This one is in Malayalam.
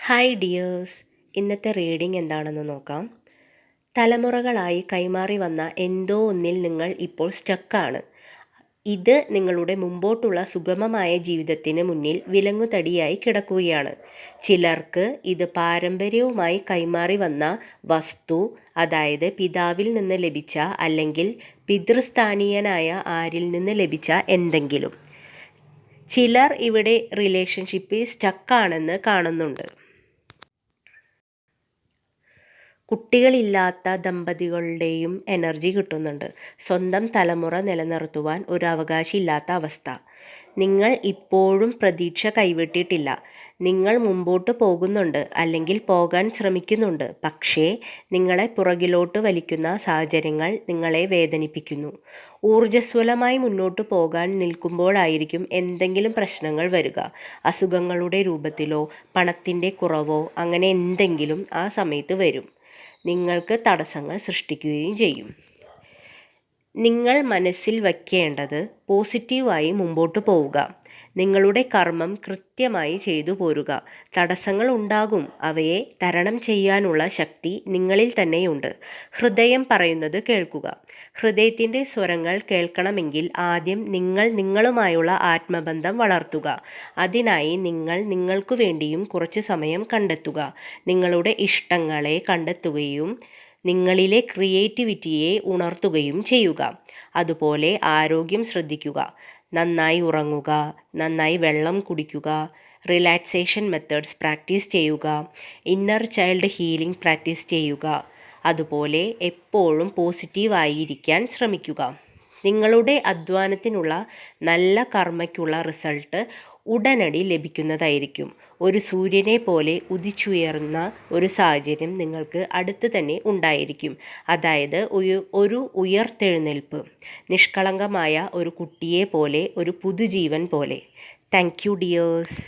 ഹായ് ഡിയേഴ്സ്, ഇന്നത്തെ റീഡിംഗ് എന്താണെന്ന് നോക്കാം. തലമുറകളായി കൈമാറി വന്ന എന്തോ ഒന്നിൽ നിങ്ങൾ ഇപ്പോൾ സ്റ്റക്കാണ്. ഇത് നിങ്ങളുടെ മുമ്പോട്ടുള്ള സുഗമമായ ജീവിതത്തിന് മുന്നിൽ വിലങ്ങുതടിയായി കിടക്കുകയാണ്. ചിലർക്ക് ഇത് പാരമ്പര്യവുമായി കൈമാറി വന്ന വസ്തു, അതായത് പിതാവിൽ നിന്ന് ലഭിച്ച അല്ലെങ്കിൽ പിതൃസ്ഥാനീയനായ ആരിൽ നിന്ന് ലഭിച്ച എന്തെങ്കിലും. ചിലർ ഇവിടെ റിലേഷൻഷിപ്പിൽ സ്റ്റക്കാണെന്ന് കാണുന്നുണ്ട്. കുട്ടികളില്ലാത്ത ദമ്പതികളുടെയും എനർജി കിട്ടുന്നുണ്ട്. സ്വന്തം തലമുറ നിലനിർത്തുവാൻ ഒരു അവകാശമില്ലാത്ത അവസ്ഥ. നിങ്ങൾ ഇപ്പോഴും പ്രതീക്ഷ കൈവിട്ടിട്ടില്ല. നിങ്ങൾ മുമ്പോട്ട് പോകുന്നുണ്ട്, അല്ലെങ്കിൽ പോകാൻ ശ്രമിക്കുന്നുണ്ട്. പക്ഷേ നിങ്ങളെ പുറകിലോട്ട് വലിക്കുന്ന സാഹചര്യങ്ങൾ നിങ്ങളെ വേദനിപ്പിക്കുന്നു. ഊർജ്ജസ്വലമായി മുന്നോട്ട് പോകാൻ നിൽക്കുമ്പോഴായിരിക്കും എന്തെങ്കിലും പ്രശ്നങ്ങൾ വരിക. അസുഖങ്ങളുടെ രൂപത്തിലോ പണത്തിൻ്റെ കുറവോ അങ്ങനെ എന്തെങ്കിലും ആ സമയത്ത് വരും. നിങ്ങൾക്ക് തടസ്സങ്ങൾ സൃഷ്ടിക്കുകയും ചെയ്യും. നിങ്ങൾ മനസ്സിൽ വയ്ക്കേണ്ടത് പോസിറ്റീവായി മുമ്പോട്ട് പോവുക. നിങ്ങളുടെ കർമ്മം കൃത്യമായി ചെയ്തു പോരുക. തടസ്സങ്ങൾ ഉണ്ടാകും. അവയെ തരണം ചെയ്യാനുള്ള ശക്തി നിങ്ങളിൽ തന്നെയുണ്ട്. ഹൃദയം പറയുന്നത് കേൾക്കുക. ഹൃദയത്തിൻ്റെ സ്വരങ്ങൾ കേൾക്കണമെങ്കിൽ ആദ്യം നിങ്ങൾ നിങ്ങളുമായുള്ള ആത്മബന്ധം വളർത്തുക. അതിനായി നിങ്ങൾ നിങ്ങൾക്ക് വേണ്ടിയും കുറച്ച് സമയം കണ്ടെത്തുക. നിങ്ങളുടെ ഇഷ്ടങ്ങളെ കണ്ടെത്തുകയും നിങ്ങളിലെ ക്രിയേറ്റിവിറ്റിയെ ഉണർത്തുകയും ചെയ്യുക. അതുപോലെ ആരോഗ്യം ശ്രദ്ധിക്കുക. നന്നായി ഉറങ്ങുക, നന്നായി വെള്ളം കുടിക്കുക, റിലാക്സേഷൻ മെത്തേഡ്സ് പ്രാക്ടീസ് ചെയ്യുക, ഇന്നർ ചൈൽഡ് ഹീലിംഗ് പ്രാക്ടീസ് ചെയ്യുക. അതുപോലെ എപ്പോഴും പോസിറ്റീവായിരിക്കാൻ ശ്രമിക്കുക. നിങ്ങളുടെ അധ്വാനത്തിനുള്ള നല്ല കർമ്മയ്ക്കുള്ള റിസൾട്ട് ഉടനടി ലഭിക്കുന്നതായിരിക്കും. ഒരു സൂര്യനെ പോലെ ഉദിച്ചുയർന്ന ഒരു സാഹചര്യം നിങ്ങൾക്ക് അടുത്ത് തന്നെ ഉണ്ടായിരിക്കും. അതായത് ഒരു ഉയർത്തെഴുന്നേൽപ്പ്, നിഷ്കളങ്കമായ ഒരു കുട്ടിയെ പോലെ, ഒരു പുതുജീവൻ പോലെ. Thank you dears.